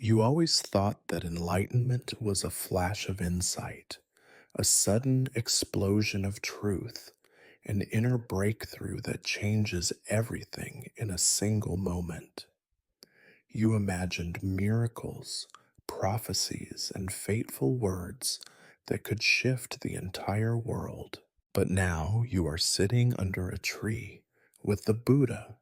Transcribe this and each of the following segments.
You always thought that enlightenment was a flash of insight, a sudden explosion of truth, an inner breakthrough that changes everything in a single moment. You imagined miracles, prophecies, and fateful words that could shift the entire world. But now you are sitting under a tree with the Buddha,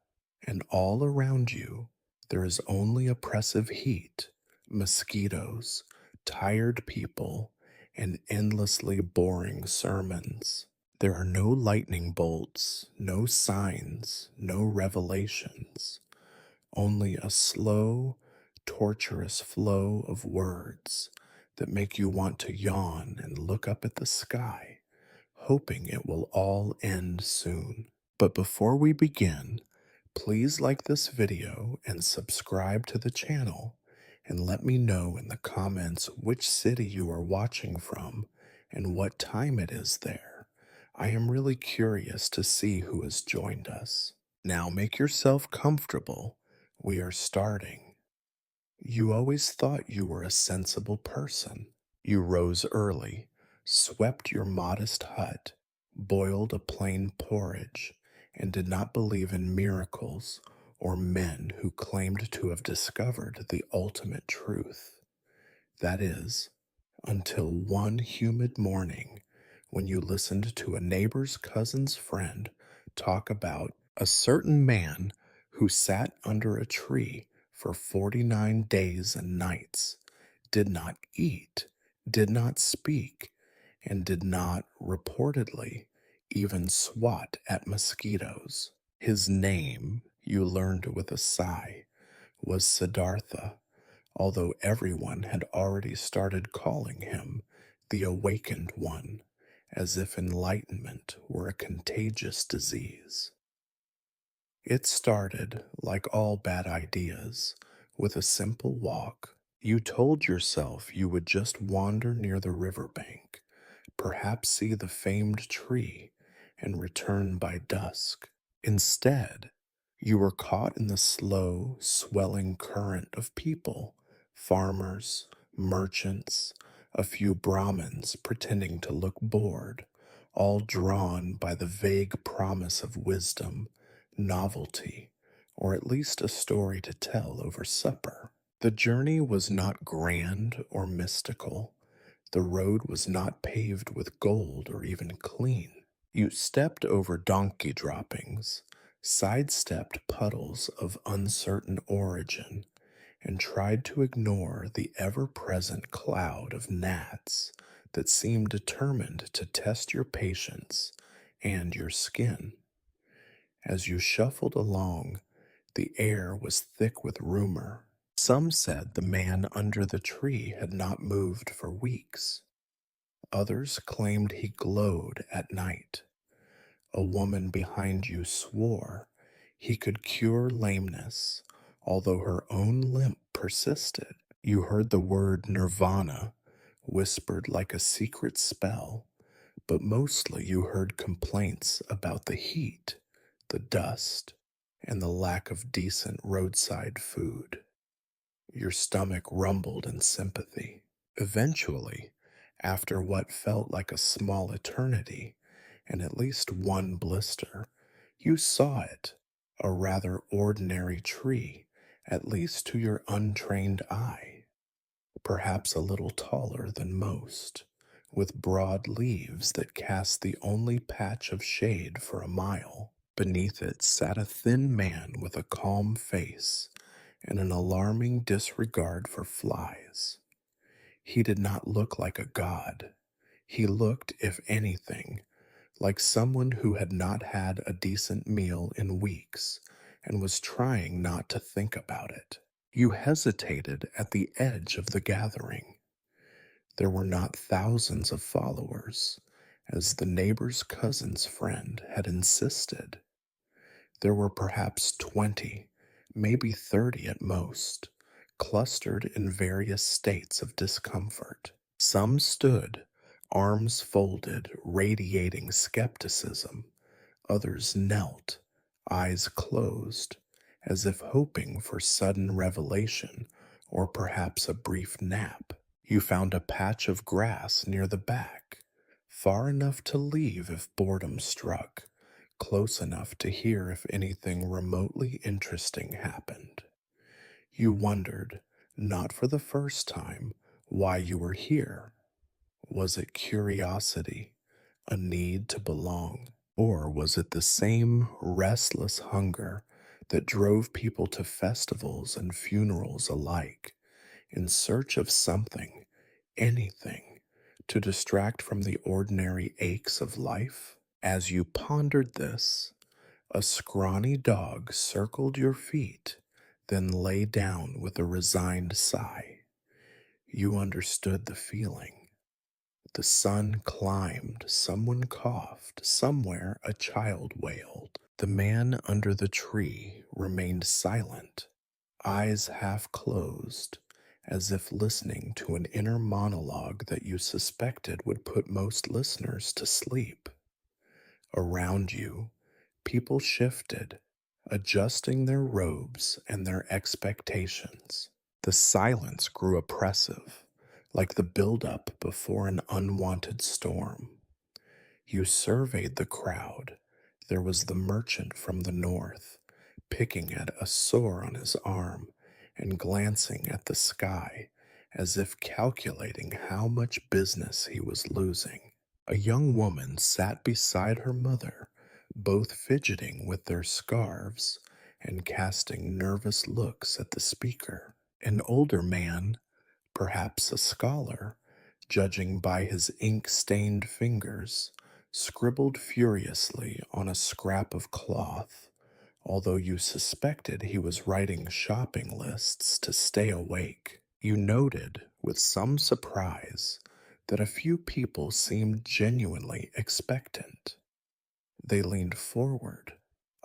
and all around you there is only oppressive heat, mosquitoes, tired people, and endlessly boring sermons. There are no lightning bolts, no signs, no revelations, only a slow, torturous flow of words that make you want to yawn and look up at the sky, hoping it will all end soon. But before we begin, please like this video and subscribe to the channel, and let me know in the comments which city you are watching from and what time it is there. I am really curious to see who has joined us. Now make yourself comfortable. We are starting. You always thought you were a sensible person. You rose early, swept your modest hut, boiled a plain porridge, and did not believe in miracles or men who claimed to have discovered the ultimate truth. That is, until one humid morning when you listened to a neighbor's cousin's friend talk about a certain man who sat under a tree for 49 days and nights, did not eat, did not speak, and did not, reportedly, even swat at mosquitoes. His name, you learned with a sigh, was Siddhartha, although everyone had already started calling him the Awakened One, as if enlightenment were a contagious disease. It started, like all bad ideas, with a simple walk. You told yourself you would just wander near the riverbank, perhaps see the famed tree, and return by dusk. Instead, you were caught in the slow, swelling current of people, farmers, merchants, a few Brahmins pretending to look bored, all drawn by the vague promise of wisdom, novelty, or at least a story to tell over supper. The journey was not grand or mystical. The road was not paved with gold or even clean. You stepped over donkey droppings, sidestepped puddles of uncertain origin, and tried to ignore the ever present cloud of gnats that seemed determined to test your patience and your skin. As you shuffled along, the air was thick with rumor. Some said the man under the tree had not moved for weeks. Others claimed he glowed at night. A woman behind you swore he could cure lameness, although her own limp persisted. You heard the word nirvana whispered like a secret spell, but mostly you heard complaints about the heat, the dust, and the lack of decent roadside food. Your stomach rumbled in sympathy. Eventually, after what felt like a small eternity and at least one blister, you saw it, a rather ordinary tree, at least to your untrained eye, perhaps a little taller than most, with broad leaves that cast the only patch of shade for a mile. Beneath it sat a thin man with a calm face and an alarming disregard for flies. He did not look like a god. He looked, if anything, like someone who had not had a decent meal in weeks and was trying not to think about it. You hesitated at the edge of the gathering. There were not thousands of followers, as the neighbor's cousin's friend had insisted. There were perhaps 20, maybe 30 at most, clustered in various states of discomfort. Some stood, arms folded, radiating skepticism. Others knelt, eyes closed, as if hoping for sudden revelation or perhaps a brief nap. You found a patch of grass near the back, far enough to leave if boredom struck, close enough to hear if anything remotely interesting happened. You wondered, not for the first time, why you were here. Was it curiosity, a need to belong, or was it the same restless hunger that drove people to festivals and funerals alike, in search of something, anything, to distract from the ordinary aches of life? As you pondered this, a scrawny dog circled your feet, then lay down with a resigned sigh. You understood the feeling. The sun climbed, someone coughed, somewhere a child wailed. The man under the tree remained silent, eyes half closed, as if listening to an inner monologue that you suspected would put most listeners to sleep. Around you, people shifted, adjusting their robes and their expectations. The silence grew oppressive, like the buildup before an unwanted storm. You surveyed the crowd. There was the merchant from the north, picking at a sore on his arm and glancing at the sky as if calculating how much business he was losing. A young woman sat beside her mother, both fidgeting with their scarves and casting nervous looks at the speaker. An older man, perhaps a scholar, judging by his ink-stained fingers, scribbled furiously on a scrap of cloth, although you suspected he was writing shopping lists to stay awake. You noted, with some surprise, that a few people seemed genuinely expectant. They leaned forward,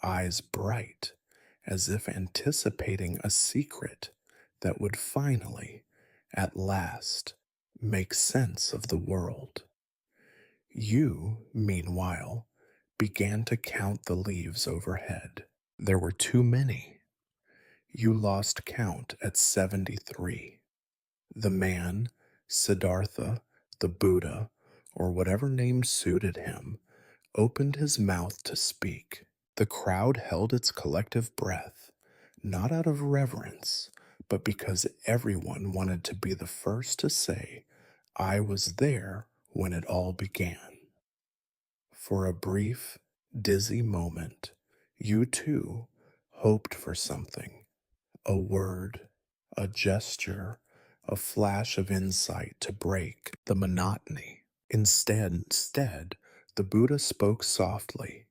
eyes bright, as if anticipating a secret that would finally, at last, make sense of the world. You, meanwhile, began to count the leaves overhead. There were too many. You lost count at 73. The man, Siddhartha, the Buddha, or whatever name suited him, opened his mouth to speak. The crowd held its collective breath, not out of reverence, but because everyone wanted to be the first to say, "I was there when it all began." For a brief, dizzy moment, you too hoped for something, a word, a gesture, a flash of insight to break the monotony. Instead, the Buddha spoke softly,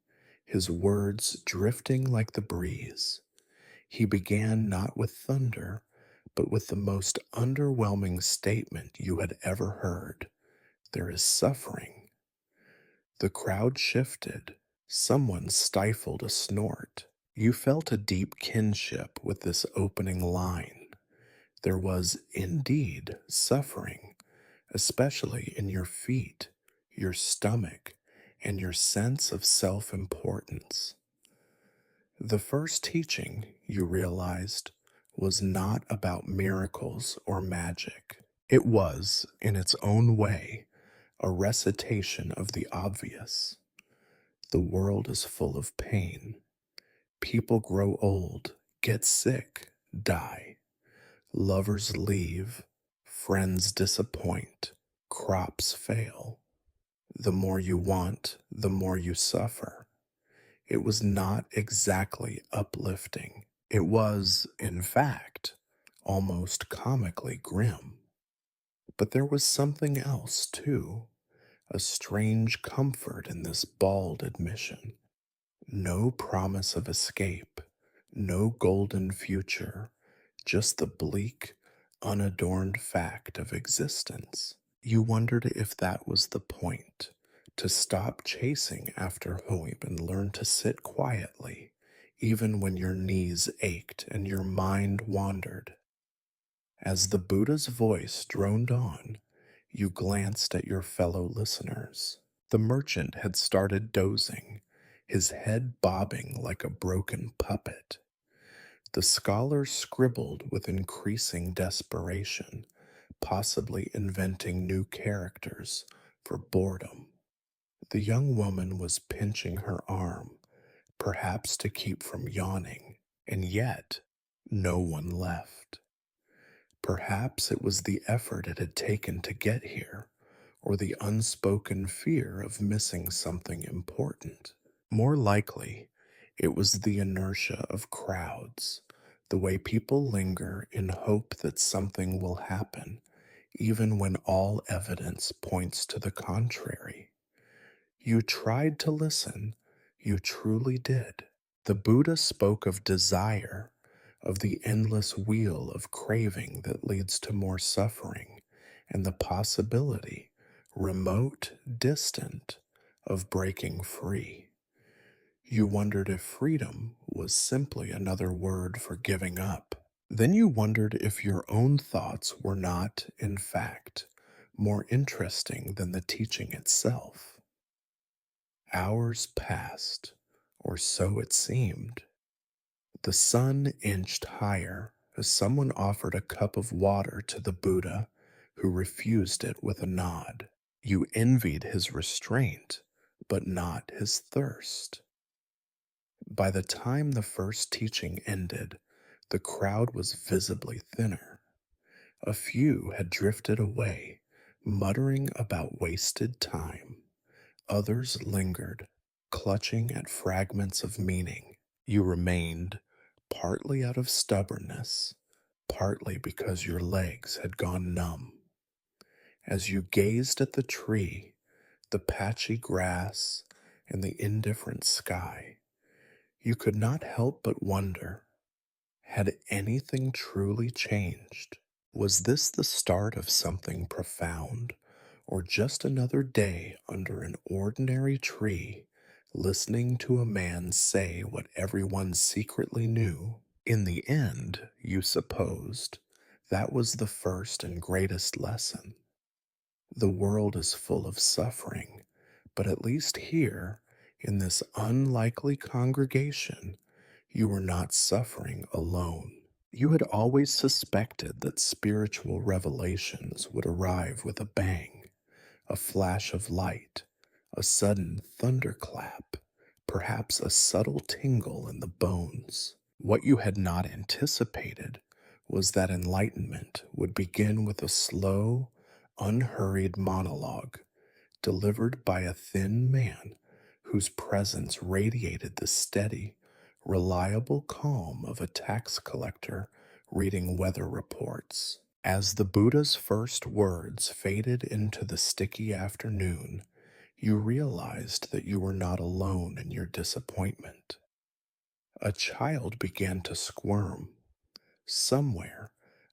his words drifting like the breeze. He began not with thunder, but with the most underwhelming statement you had ever heard. There is suffering. The crowd shifted. Someone stifled a snort. You felt a deep kinship with this opening line. There was indeed suffering, especially in your feet, your stomach, and your sense of self-importance. The first teaching, you realized, was not about miracles or magic. It was, in its own way, a recitation of the obvious. The world is full of pain. People grow old, get sick, die. Lovers leave, friends disappoint, crops fail. The more you want, the more you suffer. It was not exactly uplifting. It was, in fact, almost comically grim. But there was something else, too, a strange comfort in this bald admission. No promise of escape, no golden future, just the bleak, unadorned fact of existence. You wondered if that was the point, to stop chasing after hope and learn to sit quietly, even when your knees ached and your mind wandered. As the Buddha's voice droned on, you glanced at your fellow listeners. The merchant had started dozing, his head bobbing like a broken puppet. The scholar scribbled with increasing desperation, possibly inventing new characters for boredom. The young woman was pinching her arm, perhaps to keep from yawning, and yet no one left. Perhaps it was the effort it had taken to get here, or the unspoken fear of missing something important. More likely, it was the inertia of crowds, the way people linger in hope that something will happen, even when all evidence points to the contrary. You tried to listen, you truly did. The Buddha spoke of desire, of the endless wheel of craving that leads to more suffering, and the possibility, remote, distant, of breaking free. You wondered if freedom was simply another word for giving up. Then you wondered if your own thoughts were not, in fact, more interesting than the teaching itself. Hours passed, or so it seemed. The sun inched higher as someone offered a cup of water to the Buddha, who refused it with a nod. You envied his restraint, but not his thirst. By the time the first teaching ended, the crowd was visibly thinner. A few had drifted away, muttering about wasted time. Others lingered, clutching at fragments of meaning. You remained, partly out of stubbornness, partly because your legs had gone numb. As you gazed at the tree, the patchy grass, and the indifferent sky, you could not help but wonder, had anything truly changed? Was this the start of something profound, or just another day under an ordinary tree, listening to a man say what everyone secretly knew? In the end, you supposed, that was the first and greatest lesson. The world is full of suffering, but at least here, in this unlikely congregation, you were not suffering alone. You had always suspected that spiritual revelations would arrive with a bang, a flash of light, a sudden thunderclap, perhaps a subtle tingle in the bones. What you had not anticipated was that enlightenment would begin with a slow, unhurried monologue delivered by a thin man whose presence radiated the steady, reliable calm of a tax collector reading weather reports. As the Buddha's first words faded into the sticky afternoon, you realized that you were not alone in your disappointment. A child began to squirm. Somewhere,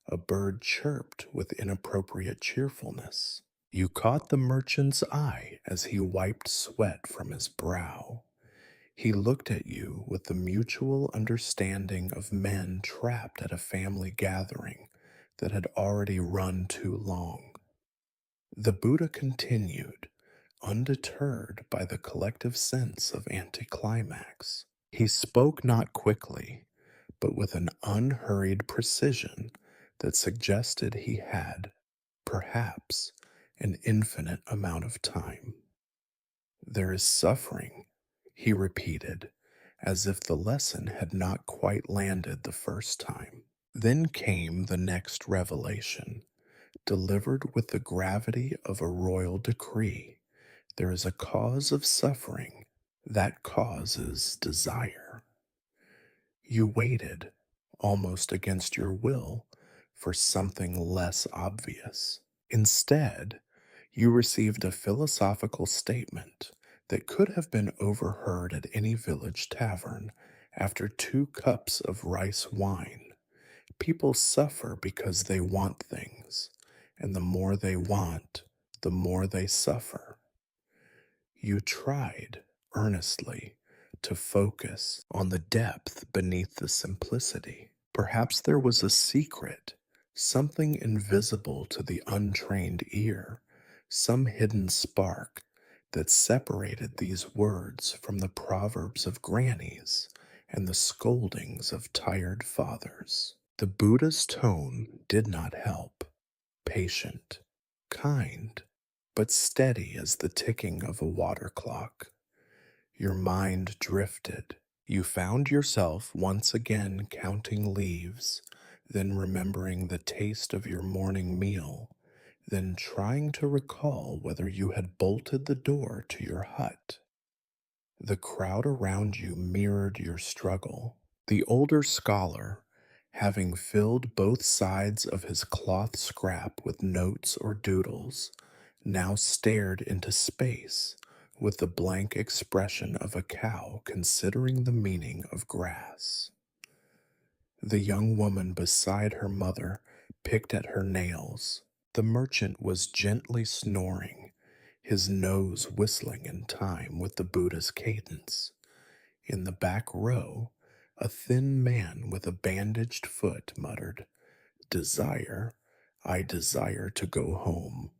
a bird chirped with inappropriate cheerfulness. You caught the merchant's eye as he wiped sweat from his brow. He looked at you with the mutual understanding of men trapped at a family gathering that had already run too long. The Buddha continued, undeterred by the collective sense of anticlimax. He spoke not quickly, but with an unhurried precision that suggested he had, perhaps, an infinite amount of time. There is suffering, he repeated, as if the lesson had not quite landed the first time. Then came the next revelation, delivered with the gravity of a royal decree. There is a cause of suffering. That cause is desire. You waited, almost against your will, for something less obvious. Instead, you received a philosophical statement that could have been overheard at any village tavern after 2 cups of rice wine. People suffer because they want things, and the more they want, the more they suffer. You tried, earnestly, to focus on the depth beneath the simplicity. Perhaps there was a secret, something invisible to the untrained ear, some hidden spark that separated these words from the proverbs of grannies and the scoldings of tired fathers. The Buddha's tone did not help. Patient, kind, but steady as the ticking of a water clock. Your mind drifted. You found yourself once again counting leaves, then remembering the taste of your morning meal, then trying to recall whether you had bolted the door to your hut. The crowd around you mirrored your struggle. The older scholar, having filled both sides of his cloth scrap with notes or doodles, now stared into space with the blank expression of a cow considering the meaning of grass. The young woman beside her mother picked at her nails. The merchant was gently snoring, his nose whistling in time with the Buddha's cadence. In the back row, a thin man with a bandaged foot muttered, "Desire, I desire to go home."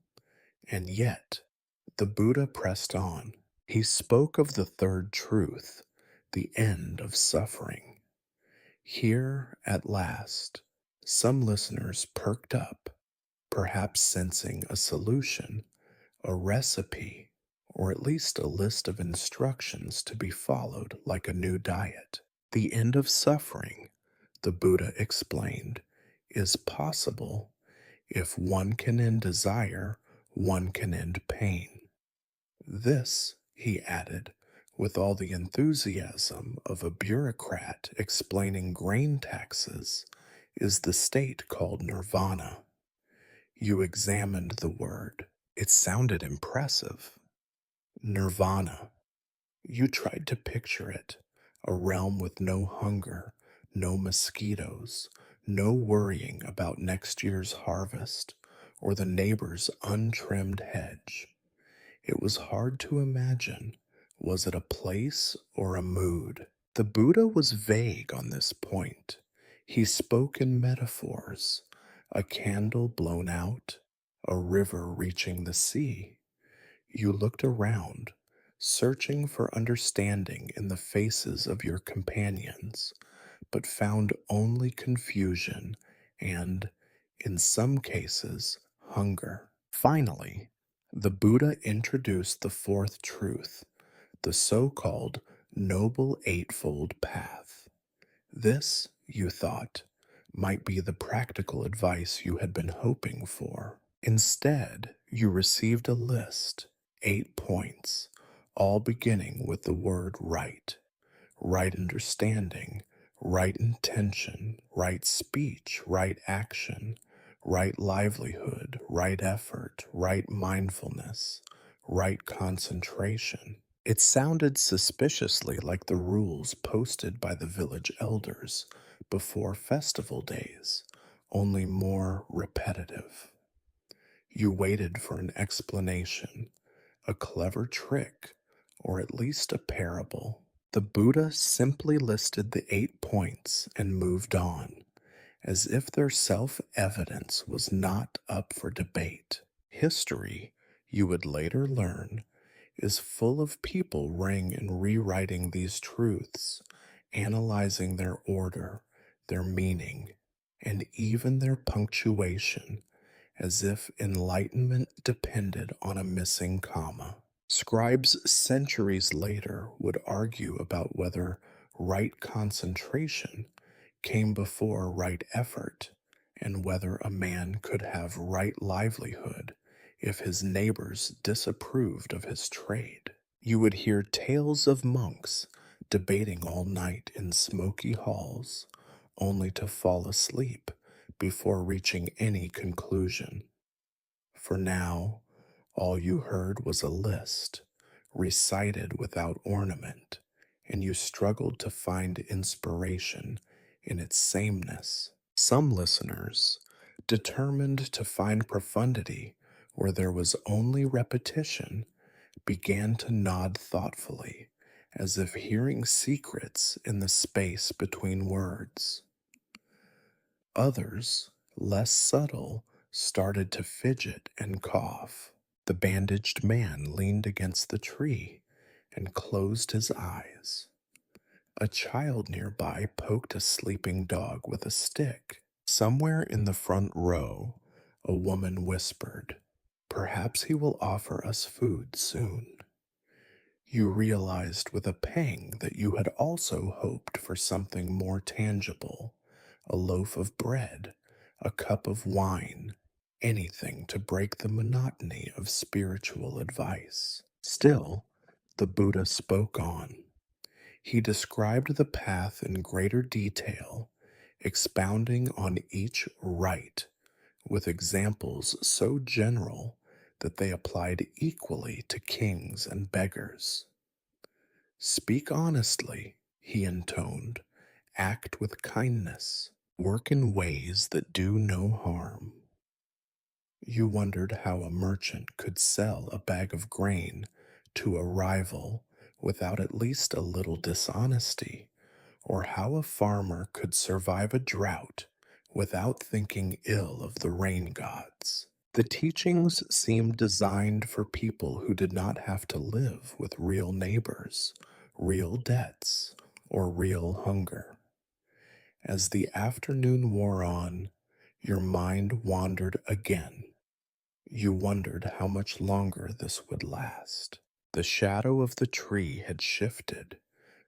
And yet, the Buddha pressed on. He spoke of the third truth, the end of suffering. Here, at last, some listeners perked up, perhaps sensing a solution, a recipe, or at least a list of instructions to be followed like a new diet. The end of suffering, the Buddha explained, is possible. If one can end desire, one can end pain. This, he added, with all the enthusiasm of a bureaucrat explaining grain taxes, is the state called nirvana. You examined the word. It sounded impressive. Nirvana. You tried to picture it, a realm with no hunger, no mosquitoes, no worrying about next year's harvest or the neighbor's untrimmed hedge. It was hard to imagine. Was it a place or a mood? The Buddha was vague on this point. He spoke in metaphors, a candle blown out, a river reaching the sea. You looked around, searching for understanding in the faces of your companions, but found only confusion and, in some cases, hunger. Finally, the Buddha introduced the fourth truth, the so called Noble Eightfold Path. This, you thought, might be the practical advice you had been hoping for. Instead, you received a list, 8 points, all beginning with the word right. Right understanding, right intention, right speech, right action, right livelihood, right effort, right mindfulness, right concentration. It sounded suspiciously like the rules posted by the village elders before festival days, only more repetitive. You waited for an explanation, a clever trick, or at least a parable. The Buddha simply listed the 8 points and moved on, as if their self evidence was not up for debate. History, you would later learn, is full of people writing and rewriting these truths, analyzing their order, their meaning, and even their punctuation, as if enlightenment depended on a missing comma. Scribes centuries later would argue about whether right concentration came before right effort, and whether a man could have right livelihood if his neighbors disapproved of his trade. You would hear tales of monks debating all night in smoky halls, only to fall asleep before reaching any conclusion. For now, all you heard was a list, recited without ornament, and you struggled to find inspiration in its sameness. Some listeners, determined to find profundity where there was only repetition, began to nod thoughtfully, as if hearing secrets in the space between words. Others, less subtle, started to fidget and cough. The bandaged man leaned against the tree and closed his eyes. A child nearby poked a sleeping dog with a stick. Somewhere in the front row, a woman whispered, "Perhaps he will offer us food soon." You realized with a pang that you had also hoped for something more tangible: a loaf of bread, a cup of wine, anything to break the monotony of spiritual advice. Still, the Buddha spoke on. He described the path in greater detail, expounding on each rite with examples so general that they applied equally to kings and beggars. "Speak honestly," he intoned, "act with kindness, work in ways that do no harm." You wondered how a merchant could sell a bag of grain to a rival without at least a little dishonesty, or how a farmer could survive a drought without thinking ill of the rain gods. The teachings seemed designed for people who did not have to live with real neighbors, real debts, or real hunger. As the afternoon wore on, your mind wandered again. You wondered how much longer this would last. The shadow of the tree had shifted,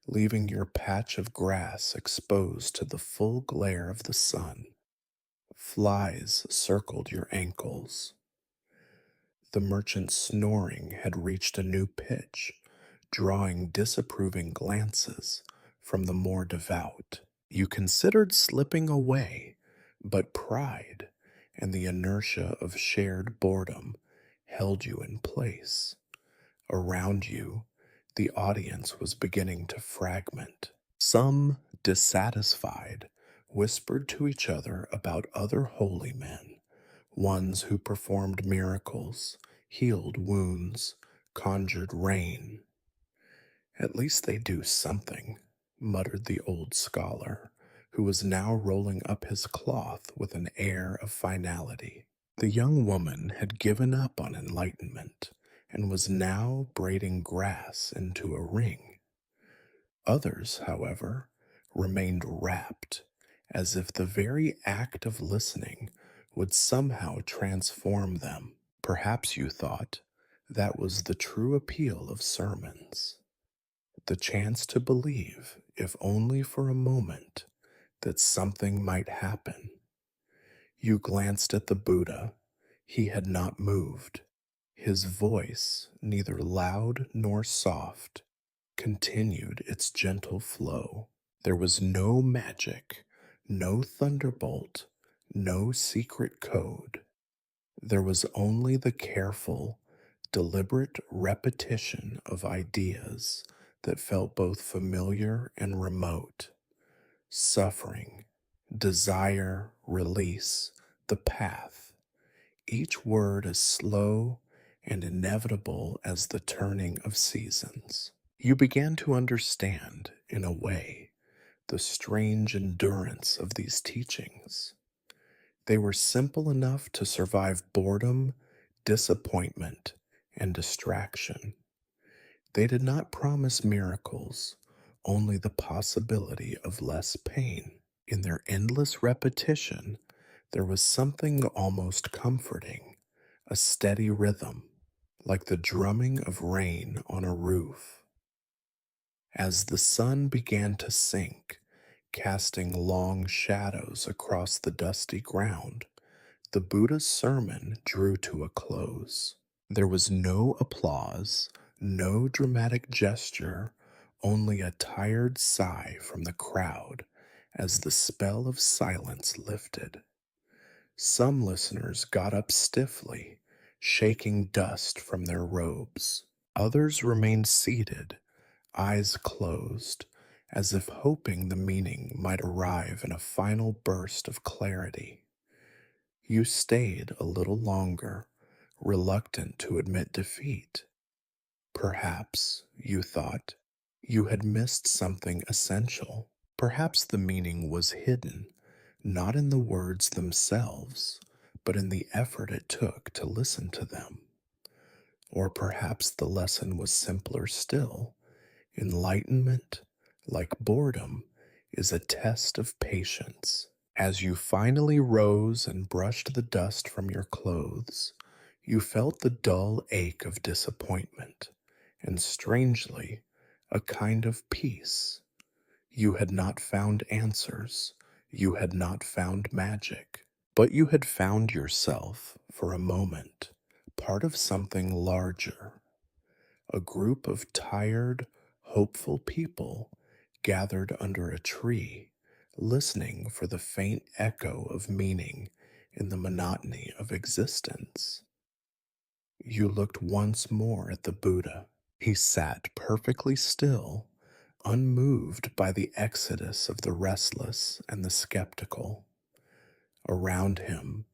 leaving your patch of grass exposed to the full glare of the sun. Flies circled your ankles. The merchant's snoring had reached a new pitch, drawing disapproving glances from the more devout. You considered slipping away, but pride and the inertia of shared boredom held you in place. Around you, the audience was beginning to fragment. Some, dissatisfied, whispered to each other about other holy men, ones who performed miracles, healed wounds, conjured rain. "At least they do something," muttered the old scholar, who was now rolling up his cloth with an air of finality. The young woman had given up on enlightenment and was now braiding grass into a ring. Others, however, remained rapt, as if the very act of listening would somehow transform them. Perhaps you thought that was the true appeal of sermons: the chance to believe, if only for a moment, that something might happen. You glanced at the Buddha. He had not moved. His voice, neither loud nor soft, continued its gentle flow. There was no magic, no thunderbolt, no secret code. There was only the careful, deliberate repetition of ideas that felt both familiar and remote. Suffering, desire, release, the path, each word as slow and inevitable as the turning of seasons. You began to understand, in a way, the strange endurance of these teachings. They were simple enough to survive boredom, disappointment, and distraction. They did not promise miracles, only the possibility of less pain. In their endless repetition, there was something almost comforting, a steady rhythm, like the drumming of rain on a roof. As the sun began to sink, casting long shadows across the dusty ground, the Buddha's sermon drew to a close. There was no applause, no dramatic gesture, only a tired sigh from the crowd as the spell of silence lifted. Some listeners got up stiffly, shaking dust from their robes. Others remained seated, eyes closed, as if hoping the meaning might arrive in a final burst of clarity. You stayed a little longer, reluctant to admit defeat. Perhaps, you thought, you had missed something essential. Perhaps the meaning was hidden, not in the words themselves, but in the effort it took to listen to them. Or perhaps the lesson was simpler still: enlightenment, like boredom, is a test of patience. As you finally rose and brushed the dust from your clothes, you felt the dull ache of disappointment, and strangely, a kind of peace. You had not found answers, you had not found magic, but you had found yourself, for a moment, part of something larger, a group of tired, hopeful people gathered under a tree, listening for the faint echo of meaning in the monotony of existence. You looked once more at the Buddha. He sat perfectly still, unmoved by the exodus of the restless and the skeptical. Around him,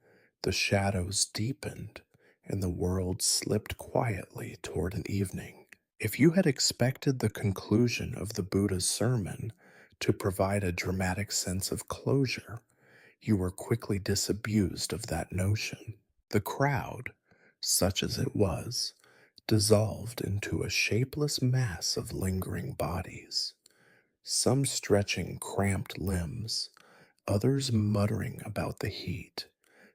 the shadows deepened and the world slipped quietly toward an evening. If you had expected the conclusion of the Buddha's sermon to provide a dramatic sense of closure, you were quickly disabused of that notion. The crowd, such as it was, dissolved into a shapeless mass of lingering bodies, some stretching cramped limbs, others muttering about the heat,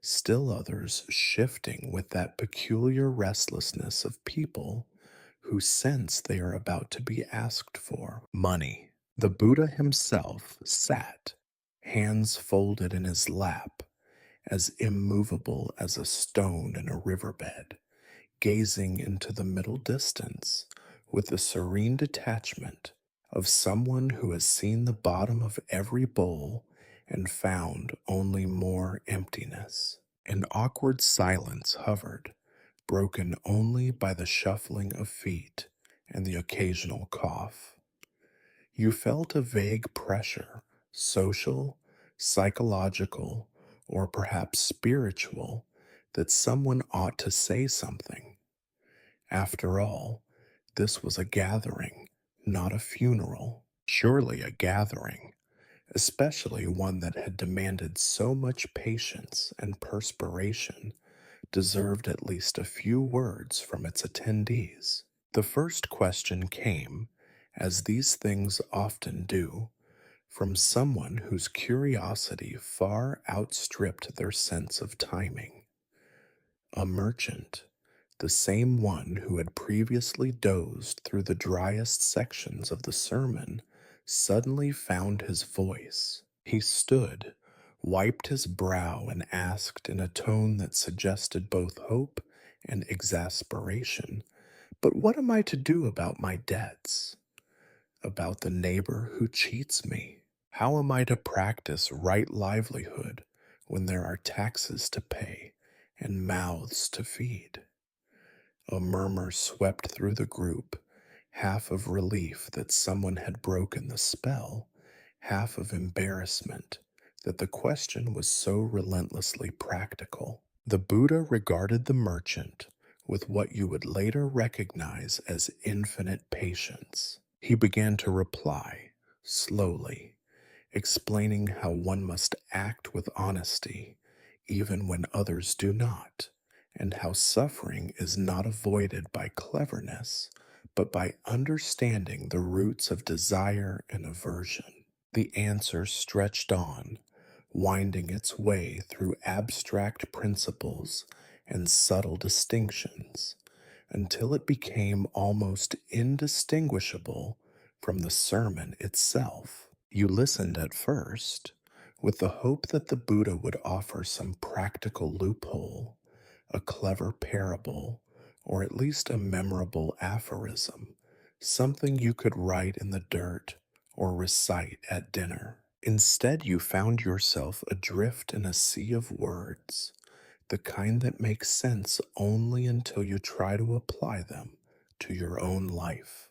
still others shifting with that peculiar restlessness of people who sense they are about to be asked for money. The Buddha himself sat, hands folded in his lap, as immovable as a stone in a riverbed, gazing into the middle distance with the serene detachment of someone who has seen the bottom of every bowl and found only more emptiness. An awkward silence hovered, broken only by the shuffling of feet and the occasional cough. You felt a vague pressure, social, psychological, or perhaps spiritual, that someone ought to say something. After all, this was a gathering, not a funeral. Surely a gathering, especially one that had demanded so much patience and perspiration, deserved at least a few words from its attendees. The first question came, as these things often do, from someone whose curiosity far outstripped their sense of timing. A merchant, the same one who had previously dozed through the driest sections of the sermon, suddenly found his voice. He stood, wiped his brow, and asked in a tone that suggested both hope and exasperation, "But what am I to do about my debts? About the neighbor who cheats me? How am I to practice right livelihood when there are taxes to pay and mouths to feed?" A murmur swept through the group, half of relief that someone had broken the spell, half of embarrassment that the question was so relentlessly practical. The Buddha regarded the merchant with what you would later recognize as infinite patience. He began to reply, slowly, explaining how one must act with honesty even when others do not, and how suffering is not avoided by cleverness, but by understanding the roots of desire and aversion. The answer stretched on, winding its way through abstract principles and subtle distinctions, until it became almost indistinguishable from the sermon itself. You listened at first with the hope that the Buddha would offer some practical loophole, a clever parable, or at least a memorable aphorism, something you could write in the dirt or recite at dinner. Instead, you found yourself adrift in a sea of words, the kind that make sense only until you try to apply them to your own life.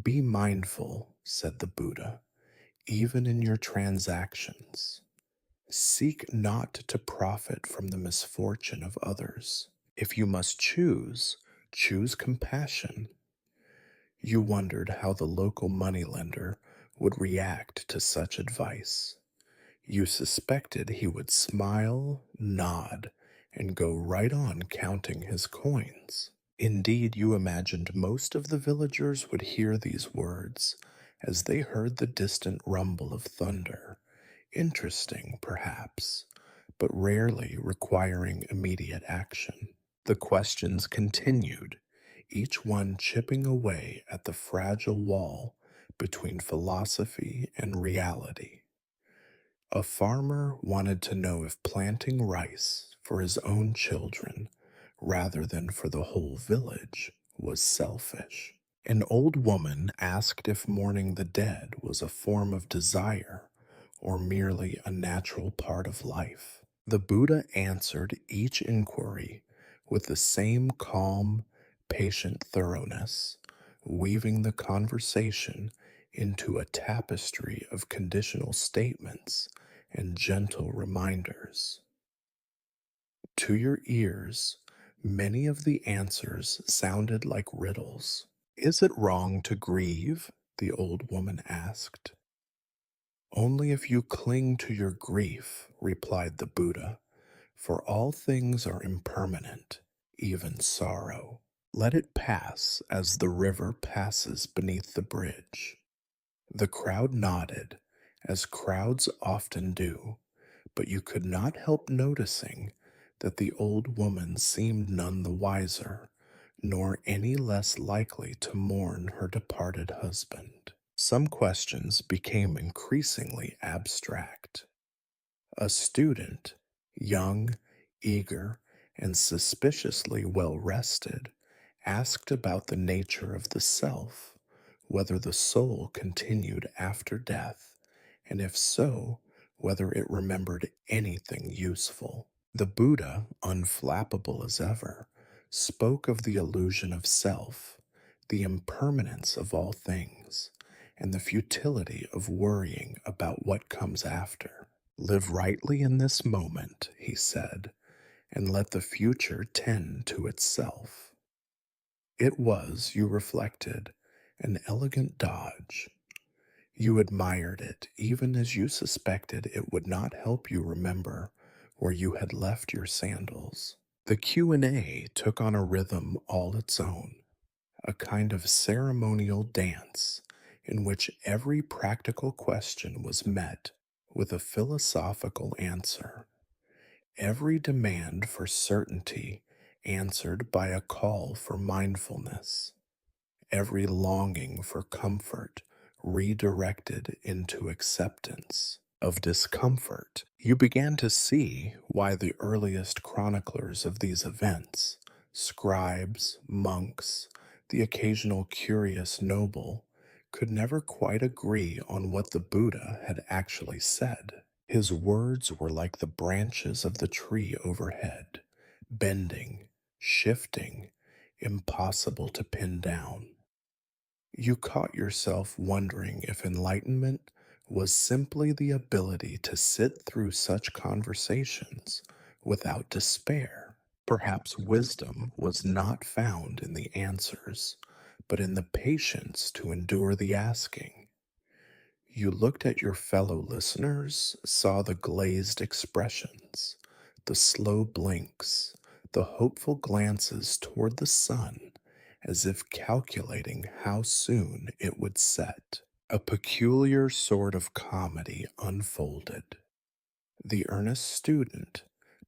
"Be mindful," said the Buddha, "even in your transactions. Seek not to profit from the misfortune of others. If you must choose, choose compassion." You wondered how the local moneylender would react to such advice. You suspected he would smile, nod, and go right on counting his coins. Indeed, you imagined most of the villagers would hear these words as they heard the distant rumble of thunder, interesting perhaps, but rarely requiring immediate action. The questions continued, each one chipping away at the fragile wall between philosophy and reality. A farmer wanted to know if planting rice for his own children rather than for the whole village was selfish. An old woman asked if mourning the dead was a form of desire or merely a natural part of life. The Buddha answered each inquiry with the same calm, patient thoroughness, weaving the conversation into a tapestry of conditional statements and gentle reminders. To your ears, many of the answers sounded like riddles. Is it wrong to grieve? The old woman asked. Only if you cling to your grief, replied the Buddha, for all things are impermanent, even sorrow. Let it pass as the river passes beneath the bridge. The crowd nodded, as crowds often do, but you could not help noticing that the old woman seemed none the wiser, nor any less likely to mourn her departed husband. Some questions became increasingly abstract. A student, young, eager, and suspiciously well rested, asked about the nature of the self, whether the soul continued after death, and if so, whether it remembered anything useful. The Buddha, unflappable as ever, spoke of the illusion of self, the impermanence of all things, and the futility of worrying about what comes after. Live rightly in this moment, he said, and let the future tend to itself. It was, you reflected, an elegant dodge. You admired it, even as you suspected it would not help you remember where you had left your sandals. The Q&A took on a rhythm all its own, a kind of ceremonial dance in which every practical question was met with a philosophical answer, every demand for certainty answered by a call for mindfulness, every longing for comfort redirected into acceptance of discomfort. You began to see why the earliest chroniclers of these events, scribes, monks, the occasional curious noble, could never quite agree on what the Buddha had actually said. His words were like the branches of the tree overhead, bending, shifting, impossible to pin down. You caught yourself wondering if enlightenment was simply the ability to sit through such conversations without despair. Perhaps wisdom was not found in the answers, but in the patience to endure the asking. You looked at your fellow listeners, saw the glazed expressions, the slow blinks, the hopeful glances toward the sun, as if calculating how soon it would set. A peculiar sort of comedy unfolded. The earnest student,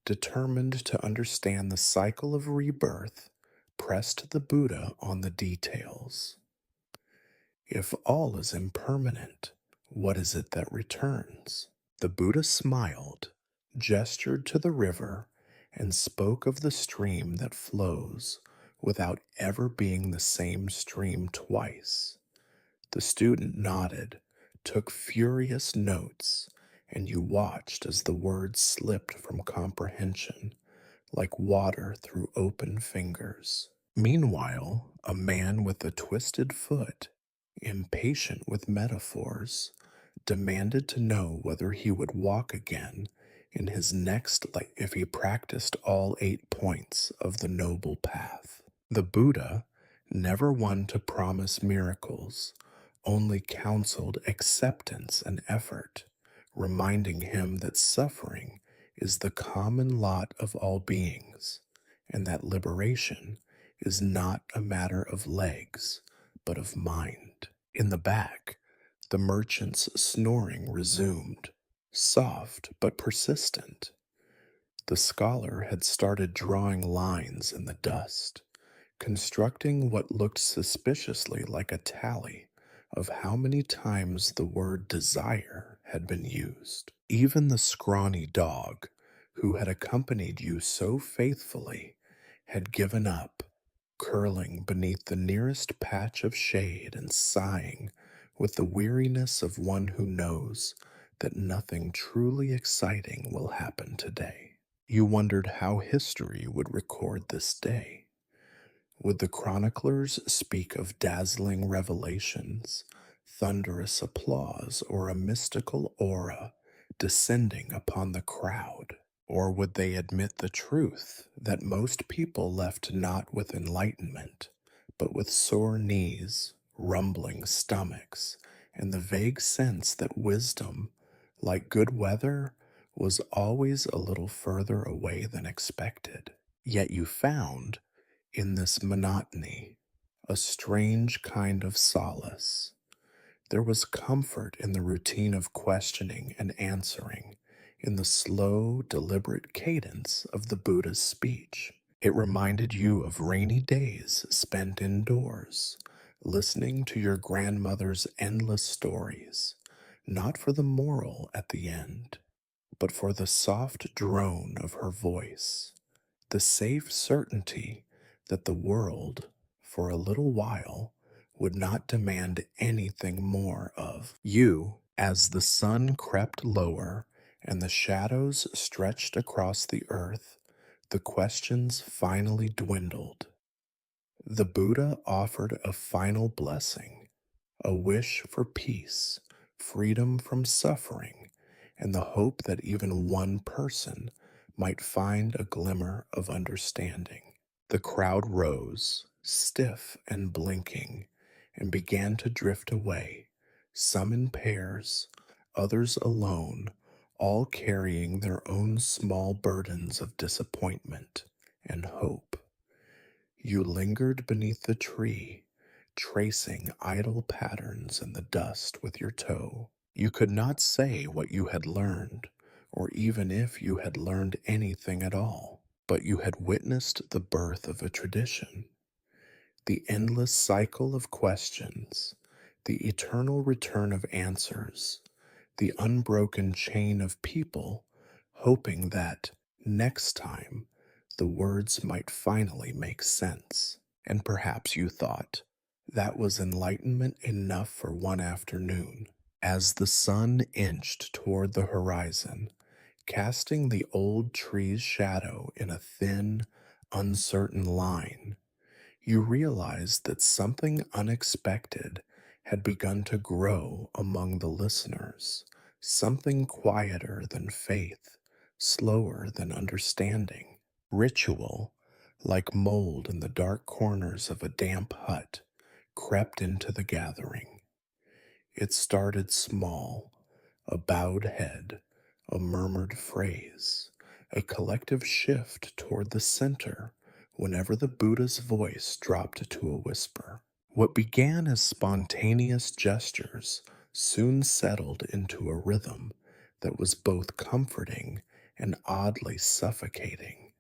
determined to understand the cycle of rebirth, pressed the Buddha on the details. If all is impermanent, what is it that returns? The Buddha smiled, gestured to the river, and spoke of the stream that flows without ever being the same stream twice. The student nodded, took furious notes, and you watched as the words slipped from comprehension like water through open fingers. Meanwhile, a man with a twisted foot, impatient with metaphors, demanded to know whether he would walk again in his next life if he practiced all 8 points of the Noble Path. The Buddha, never one to promise miracles, only counseled acceptance and effort, reminding him that suffering is the common lot of all beings, and that liberation is not a matter of legs, but of mind. In the back, The merchant's snoring resumed, soft but persistent. The scholar had started drawing lines in the dust, constructing what looked suspiciously like a tally of how many times the word desire had been used. Even the scrawny dog, who had accompanied you so faithfully, had given up, curling beneath the nearest patch of shade and sighing with the weariness of one who knows that nothing truly exciting will happen today. You wondered how history would record this day. Would the chroniclers speak of dazzling revelations, thunderous applause, or a mystical aura descending upon the crowd? Or would they admit the truth that most people left not with enlightenment, but with sore knees, rumbling stomachs, and the vague sense that wisdom, like good weather, was always a little further away than expected? Yet you found in this monotony a strange kind of solace. There was comfort in the routine of questioning and answering, in the slow, deliberate cadence of the Buddha's speech. It reminded you of rainy days spent indoors, listening to your grandmother's endless stories, not for the moral at the end, but for the soft drone of her voice, the safe certainty that the world, for a little while, would not demand anything more of you. As the sun crept lower and the shadows stretched across the earth, the questions finally dwindled. The Buddha offered a final blessing, a wish for peace, freedom from suffering, and the hope that even one person might find a glimmer of understanding. The crowd rose, stiff and blinking, and began to drift away, some in pairs, others alone, all carrying their own small burdens of disappointment and hope. You lingered beneath the tree, tracing idle patterns in the dust with your toe. You could not say what you had learned, or even if you had learned anything at all, but you had witnessed the birth of a tradition, the endless cycle of questions, the eternal return of answers, the unbroken chain of people hoping that next time the words might finally make sense. And perhaps you thought that was enlightenment enough for one afternoon. As the sun inched toward the horizon, casting the old tree's shadow in a thin, uncertain line, you realized that something unexpected had begun to grow among the listeners, something quieter than faith, slower than understanding. Ritual, like mold in the dark corners of a damp hut, crept into the gathering. It started small, a bowed head, a murmured phrase, a collective shift toward the center whenever the Buddha's voice dropped to a whisper. What began as spontaneous gestures soon settled into a rhythm that was both comforting and oddly suffocating.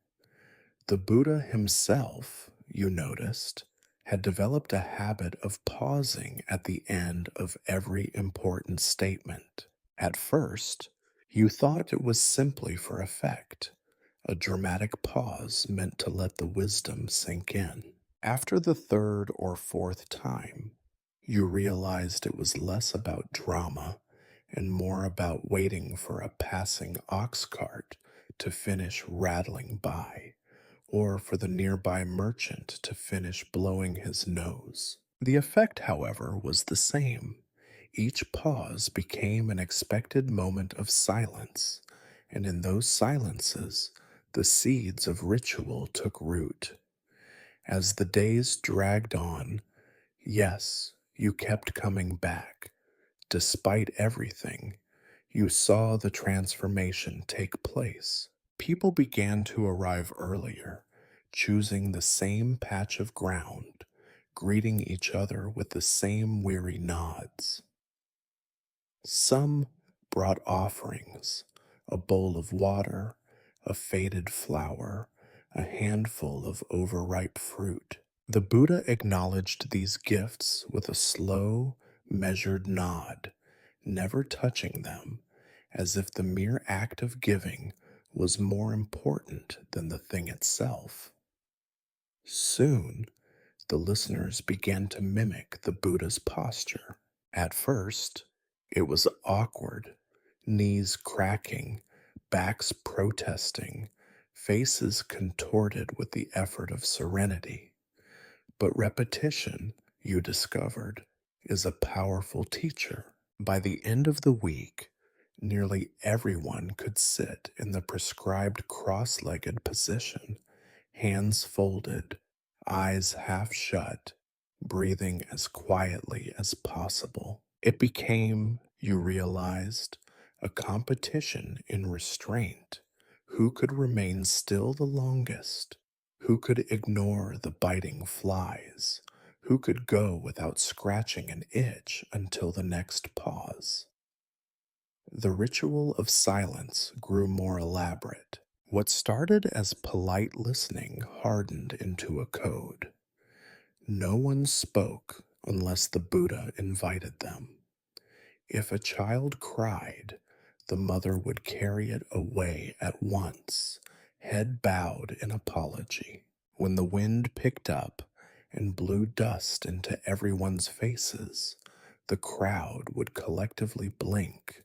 The Buddha himself, you noticed, had developed a habit of pausing at the end of every important statement. At first, you thought it was simply for effect, a dramatic pause meant to let the wisdom sink in. After the third or fourth time, you realized it was less about drama and more about waiting for a passing ox cart to finish rattling by, or for the nearby merchant to finish blowing his nose. The effect, however, was the same. Each pause became an expected moment of silence, and in those silences, the seeds of ritual took root. As the days dragged on, yes, you kept coming back. Despite everything, you saw the transformation take place. People began to arrive earlier, choosing the same patch of ground, greeting each other with the same weary nods. Some brought offerings, a bowl of water, a faded flower, a handful of overripe fruit. The Buddha acknowledged these gifts with a slow, measured nod, never touching them, as if the mere act of giving was more important than the thing itself. Soon, the listeners began to mimic the Buddha's posture. At first, it was awkward, knees cracking, backs protesting, faces contorted with the effort of serenity. But repetition, you discovered, is a powerful teacher. By the end of the week, nearly everyone could sit in the prescribed cross legged position, hands folded, eyes half shut, breathing as quietly as possible. It became, you realized, a competition in restraint. Who could remain still the longest? Who could ignore the biting flies? Who could go without scratching an itch until the next pause? The ritual of silence grew more elaborate. What started as polite listening hardened into a code. No one spoke unless the Buddha invited them. If a child cried, the mother would carry it away at once, head bowed in apology. When the wind picked up and blew dust into everyone's faces, the crowd would collectively blink,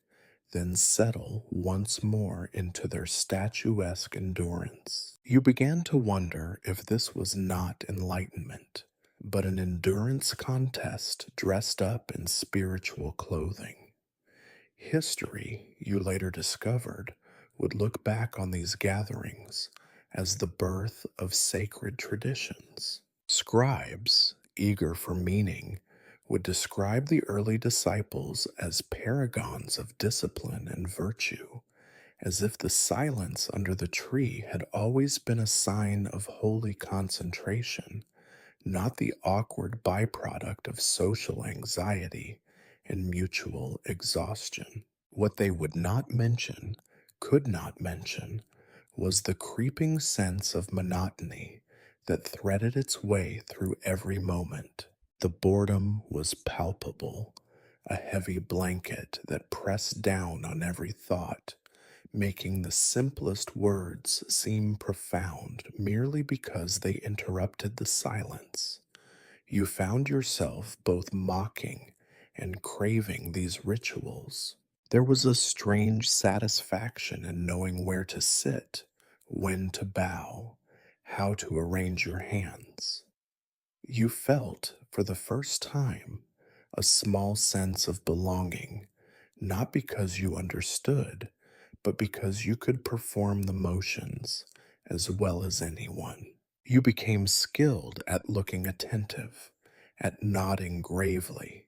then settle once more into their statuesque endurance. You began to wonder if this was not enlightenment, but an endurance contest dressed up in spiritual clothing. History, you later discovered, would look back on these gatherings as the birth of sacred traditions. Scribes, eager for meaning, would describe the early disciples as paragons of discipline and virtue, as if the silence under the tree had always been a sign of holy concentration, not the awkward byproduct of social anxiety and mutual exhaustion. What they would not mention, could not mention, was the creeping sense of monotony that threaded its way through every moment. The boredom was palpable, a heavy blanket that pressed down on every thought, making the simplest words seem profound merely because they interrupted the silence. You found yourself both mocking and craving these rituals. There was a strange satisfaction in knowing where to sit, when to bow, how to arrange your hands. You felt, for the first time, a small sense of belonging, not because you understood, but because you could perform the motions as well as anyone. You became skilled at looking attentive, at nodding gravely,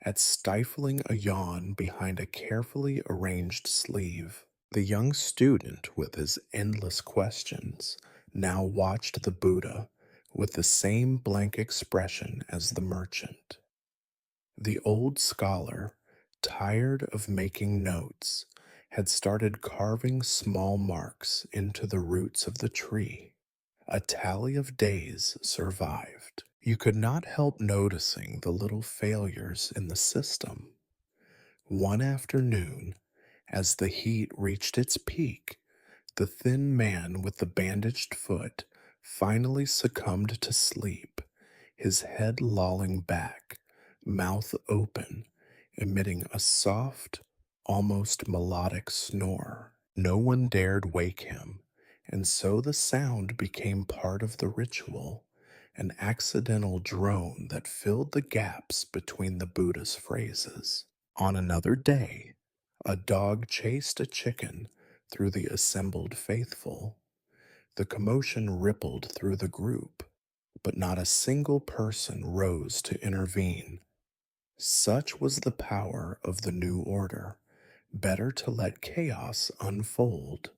at stifling a yawn behind a carefully arranged sleeve. The young student, with his endless questions, now watched the Buddha with the same blank expression as the merchant. The old scholar, tired of making notes, had started carving small marks into the roots of the tree. A tally of days survived. You could not help noticing the little failures in the system. One afternoon, as the heat reached its peak, the thin man with the bandaged foot finally succumbed to sleep, his head lolling back, mouth open, emitting a soft, almost melodic snore. No one dared wake him, and so the sound became part of the ritual, an accidental drone that filled the gaps between the Buddha's phrases. On another day, a dog chased a chicken through the assembled faithful. The commotion rippled through the group, but not a single person rose to intervene. Such was the power of the new order. Better to let chaos unfold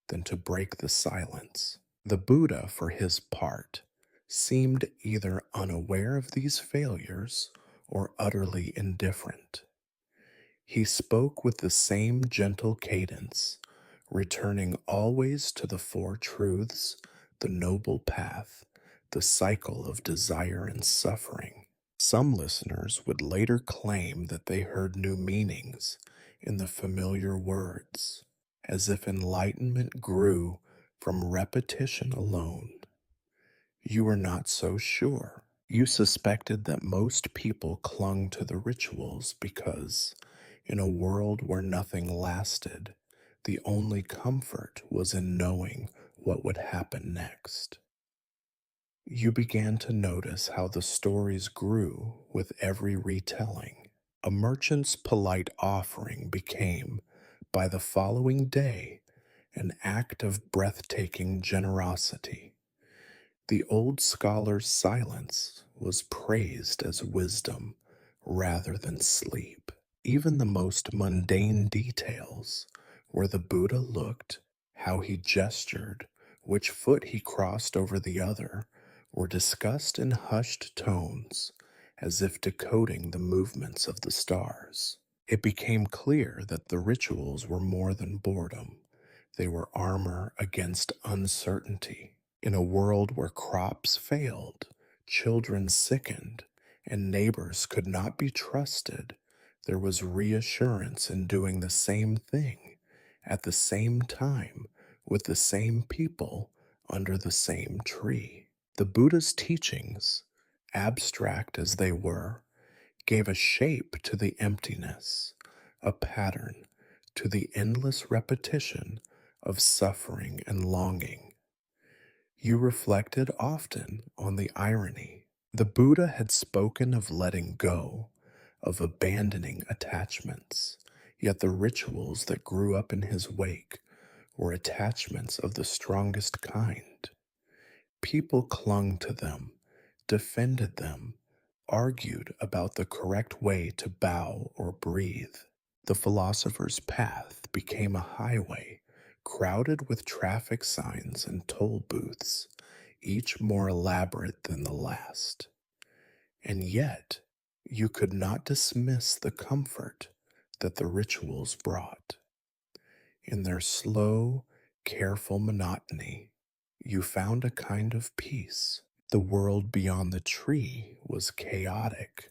than to break the silence. The Buddha, for his part, seemed either unaware of these failures or utterly indifferent. He spoke with the same gentle cadence, returning always to the four truths, the noble path, the cycle of desire and suffering. Some listeners would later claim that they heard new meanings in the familiar words, as if enlightenment grew from repetition alone. You were not so sure. You suspected that most people clung to the rituals because, in a world where nothing lasted, the only comfort was in knowing what would happen next. You began to notice how the stories grew with every retelling. A merchant's polite offering became, by the following day, an act of breathtaking generosity. The old scholar's silence was praised as wisdom rather than sleep. Even the most mundane details, where the Buddha looked, how he gestured, which foot he crossed over the other, were discussed in hushed tones, as if decoding the movements of the stars. It became clear that the rituals were more than boredom. They were armor against uncertainty. In a world where crops failed, children sickened, and neighbors could not be trusted, there was reassurance in doing the same thing at the same time with the same people under the same tree. The Buddha's teachings, abstract as they were, gave a shape to the emptiness, a pattern to the endless repetition of suffering and longing. You reflected often on the irony. The Buddha had spoken of letting go, of abandoning attachments, yet the rituals that grew up in his wake were attachments of the strongest kind. People clung to them, defended them, argued about the correct way to bow or breathe. The philosopher's path became a highway crowded with traffic signs and toll booths, each more elaborate than the last. And yet, you could not dismiss the comfort that the rituals brought. In their slow, careful monotony, you found a kind of peace. The world beyond the tree was chaotic,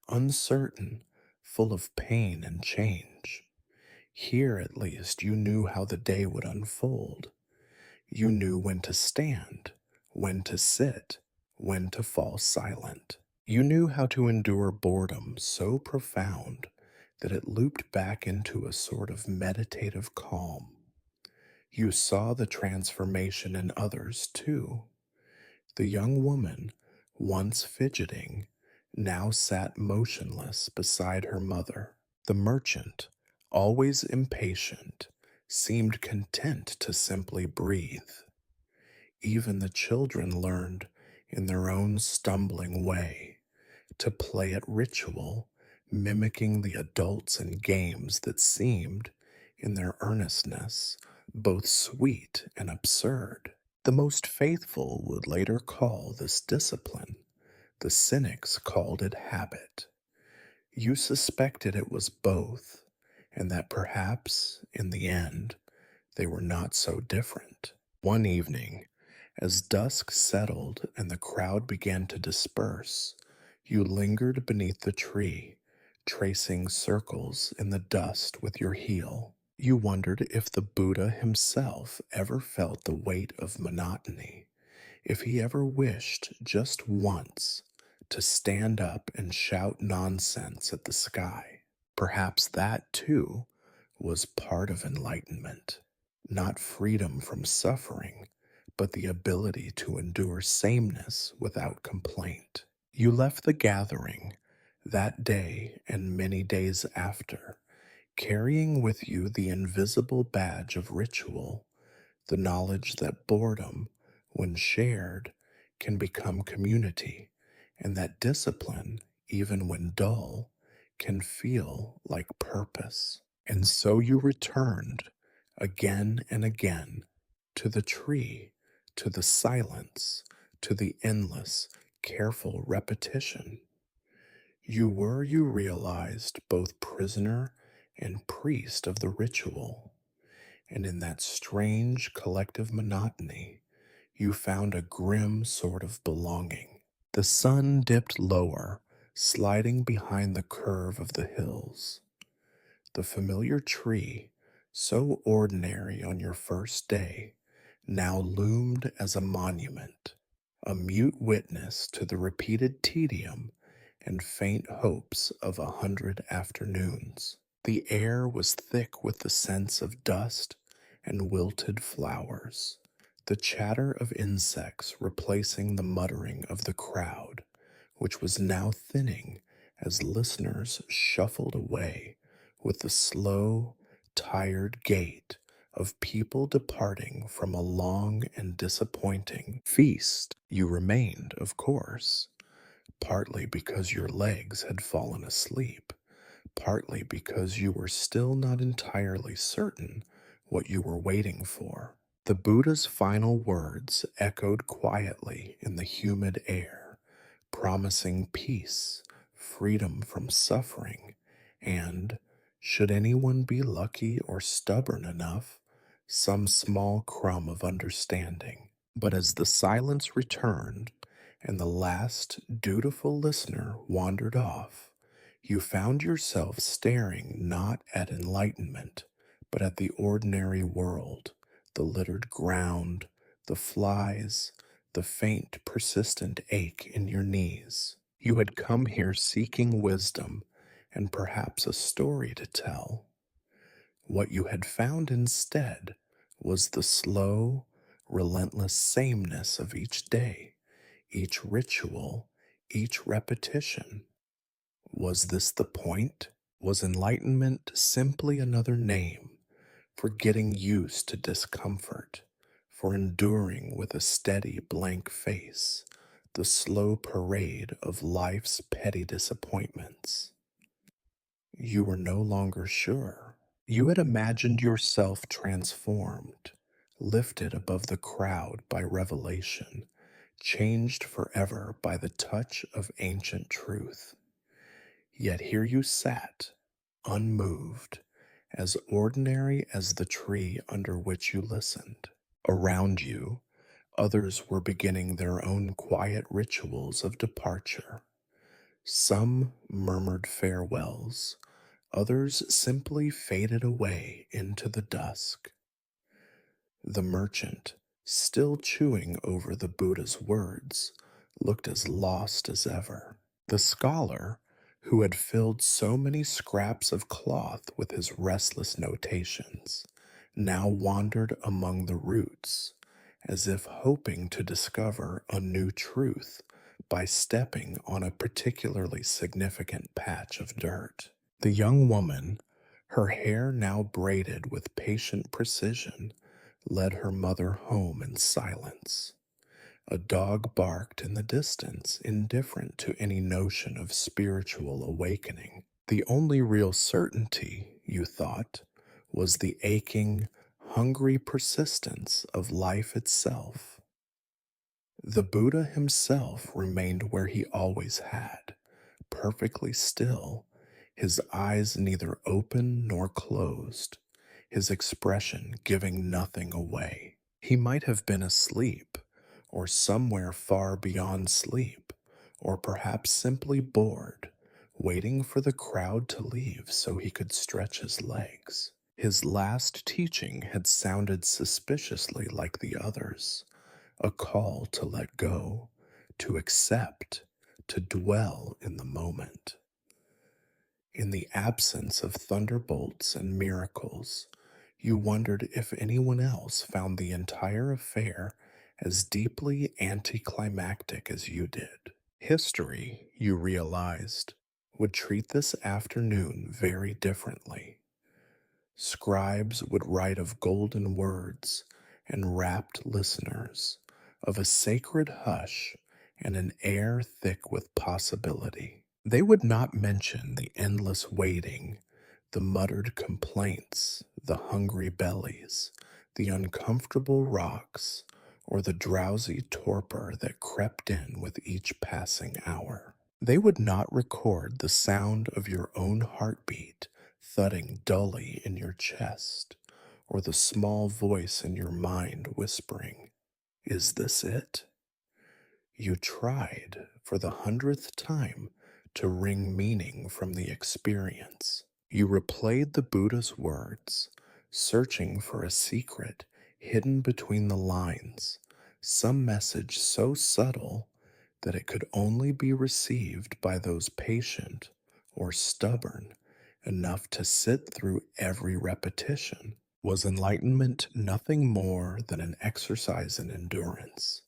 uncertain, full of pain and change. Here, at least, you knew how the day would unfold. You knew when to stand, when to sit, when to fall silent. You knew how to endure boredom so profound that it looped back into a sort of meditative calm. You saw the transformation in others, too. The young woman, once fidgeting, now sat motionless beside her mother. The merchant, always impatient, seemed content to simply breathe. Even the children learned, in their own stumbling way, to play at ritual, mimicking the adults in games that seemed, in their earnestness, both sweet and absurd. The most faithful would later call this discipline. The cynics called it habit. You suspected it was both, and that perhaps, in the end, they were not so different. One evening, as dusk settled and the crowd began to disperse, you lingered beneath the tree, tracing circles in the dust with your heel. You wondered if the Buddha himself ever felt the weight of monotony, if he ever wished just once to stand up and shout nonsense at the sky. Perhaps that, too, was part of enlightenment. Not freedom from suffering, but the ability to endure sameness without complaint. You left the gathering that day and many days after, carrying with you the invisible badge of ritual, the knowledge that boredom, when shared, can become community, and that discipline, even when dull, can feel like purpose. And so you returned again and again to the tree, to the silence, to the endless, careful repetition. You were, you realized, both prisoner and priest of the ritual. And in that strange collective monotony, you found a grim sort of belonging. The sun dipped lower, sliding behind the curve of the hills. The familiar tree, so ordinary on your first day, now loomed as a monument, a mute witness to the repeated tedium and faint hopes of 100 afternoons. The air was thick with the scents of dust and wilted flowers, the chatter of insects replacing the muttering of the crowd, which was now thinning as listeners shuffled away with the slow, tired gait of people departing from a long and disappointing feast. You remained, of course, partly because your legs had fallen asleep, partly because you were still not entirely certain what you were waiting for. The Buddha's final words echoed quietly in the humid air, promising peace, freedom from suffering, and, should anyone be lucky or stubborn enough, some small crumb of understanding. But as the silence returned and the last dutiful listener wandered off, you found yourself staring not at enlightenment, but at the ordinary world, the littered ground, the flies, the faint, persistent ache in your knees. You had come here seeking wisdom and perhaps a story to tell. What you had found instead was the slow, relentless sameness of each day, each ritual, each repetition. Was this the point? Was enlightenment simply another name for getting used to discomfort, for enduring with a steady blank face the slow parade of life's petty disappointments? You were no longer sure. You had imagined yourself transformed, lifted above the crowd by revelation, changed forever by the touch of ancient truth. Yet here you sat, unmoved, as ordinary as the tree under which you listened. Around you, others were beginning their own quiet rituals of departure. Some murmured farewells, others simply faded away into the dusk. The merchant, still chewing over the Buddha's words, looked as lost as ever. The scholar, who had filled so many scraps of cloth with his restless notations, now wandered among the roots, as if hoping to discover a new truth by stepping on a particularly significant patch of dirt. The young woman, her hair now braided with patient precision, led her mother home in silence. A dog barked in the distance, indifferent to any notion of spiritual awakening. The only real certainty, you thought, was the aching, hungry persistence of life itself. The Buddha himself remained where he always had, perfectly still, his eyes neither open nor closed, his expression giving nothing away. He might have been asleep, or somewhere far beyond sleep, or perhaps simply bored, waiting for the crowd to leave so he could stretch his legs. His last teaching had sounded suspiciously like the others, a call to let go, to accept, to dwell in the moment. In the absence of thunderbolts and miracles, you wondered if anyone else found the entire affair as deeply anticlimactic as you did. History, you realized, would treat this afternoon very differently. Scribes would write of golden words and rapt listeners, of a sacred hush and an air thick with possibility. They would not mention the endless waiting, the muttered complaints, the hungry bellies, the uncomfortable rocks, or the drowsy torpor that crept in with each passing hour. They would not record the sound of your own heartbeat thudding dully in your chest, or the small voice in your mind whispering, "Is this it?" You tried for the 100th time to wring meaning from the experience. You replayed the Buddha's words, searching for a secret hidden between the lines, some message so subtle that it could only be received by those patient or stubborn enough to sit through every repetition. Was enlightenment nothing more than an exercise in endurance,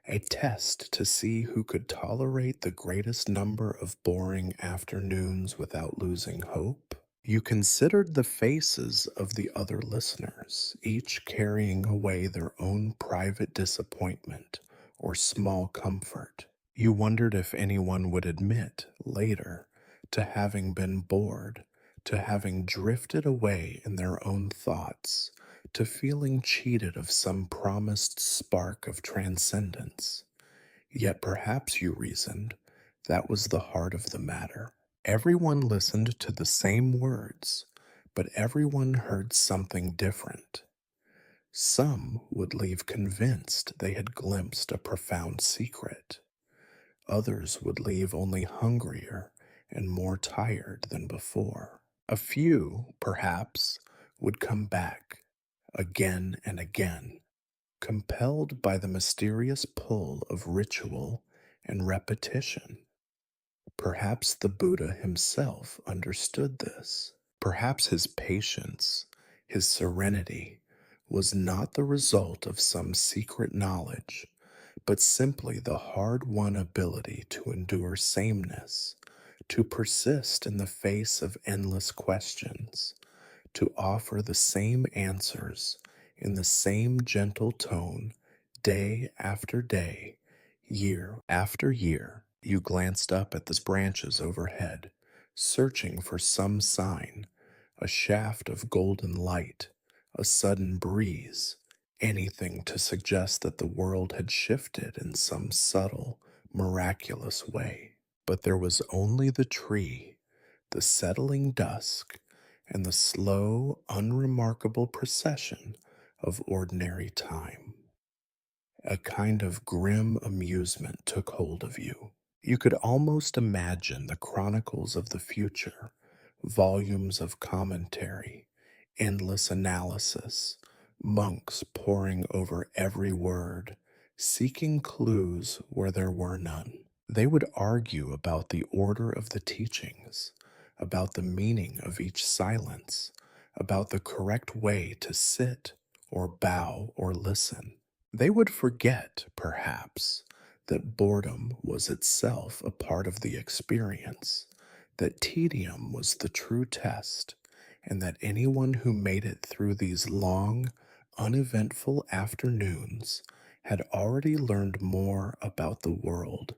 a test to see who could tolerate the greatest number of boring afternoons without losing hope? You considered the faces of the other listeners, each carrying away their own private disappointment or small comfort. You wondered if anyone would admit, later, to having been bored, to having drifted away in their own thoughts, to feeling cheated of some promised spark of transcendence. Yet perhaps, you reasoned, that was the heart of the matter. Everyone listened to the same words, but everyone heard something different. Some would leave convinced they had glimpsed a profound secret. Others would leave only hungrier and more tired than before. A few, perhaps, would come back again and again, compelled by the mysterious pull of ritual and repetition. Perhaps the Buddha himself understood this. Perhaps his patience, his serenity, was not the result of some secret knowledge, but simply the hard-won ability to endure sameness, to persist in the face of endless questions, to offer the same answers in the same gentle tone day after day, year after year. You glanced up at the branches overhead, searching for some sign, a shaft of golden light, a sudden breeze, anything to suggest that the world had shifted in some subtle, miraculous way. But there was only the tree, the settling dusk, and the slow, unremarkable procession of ordinary time. A kind of grim amusement took hold of you. You could almost imagine the chronicles of the future, volumes of commentary, endless analysis, monks poring over every word, seeking clues where there were none. They would argue about the order of the teachings, about the meaning of each silence, about the correct way to sit or bow or listen. They would forget, perhaps, that boredom was itself a part of the experience, that tedium was the true test, and that anyone who made it through these long, uneventful afternoons had already learned more about the world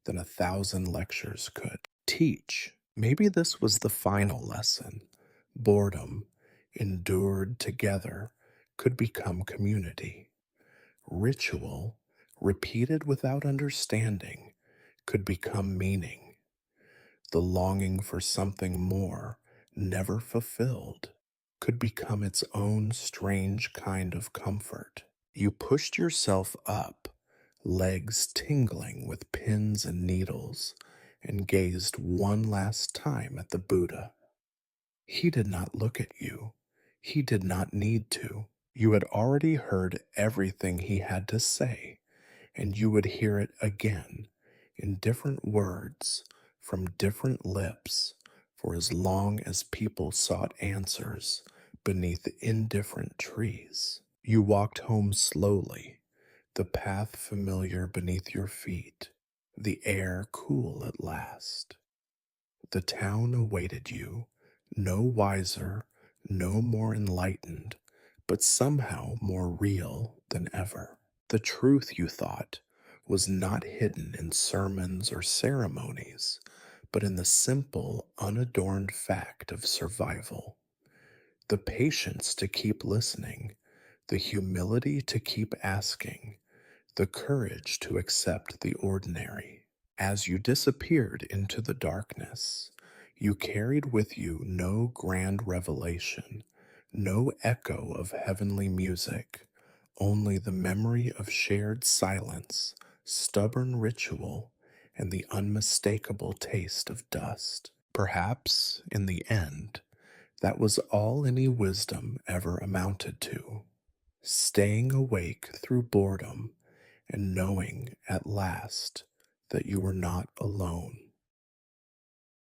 than 1,000 lectures could teach. Maybe this was the final lesson. Boredom, endured together, could become community. Ritual, repeated without understanding, could become meaning. The longing for something more, never fulfilled, could become its own strange kind of comfort. You pushed yourself up, legs tingling with pins and needles, and gazed one last time at the Buddha. He did not look at you. He did not need to. You had already heard everything he had to say, and you would hear it again in different words from different lips for as long as people sought answers beneath indifferent trees. You walked home slowly, the path familiar beneath your feet, the air cool at last. The town awaited you, no wiser, no more enlightened, but somehow more real than ever. The truth, you thought, was not hidden in sermons or ceremonies, but in the simple, unadorned fact of survival. The patience to keep listening, the humility to keep asking, the courage to accept the ordinary. As you disappeared into the darkness, You carried with you no grand revelation, no echo of heavenly music, only the memory of shared silence, stubborn ritual, and the unmistakable taste of dust. Perhaps, in the end, that was all any wisdom ever amounted to. Staying awake through boredom and knowing at last that you were not alone.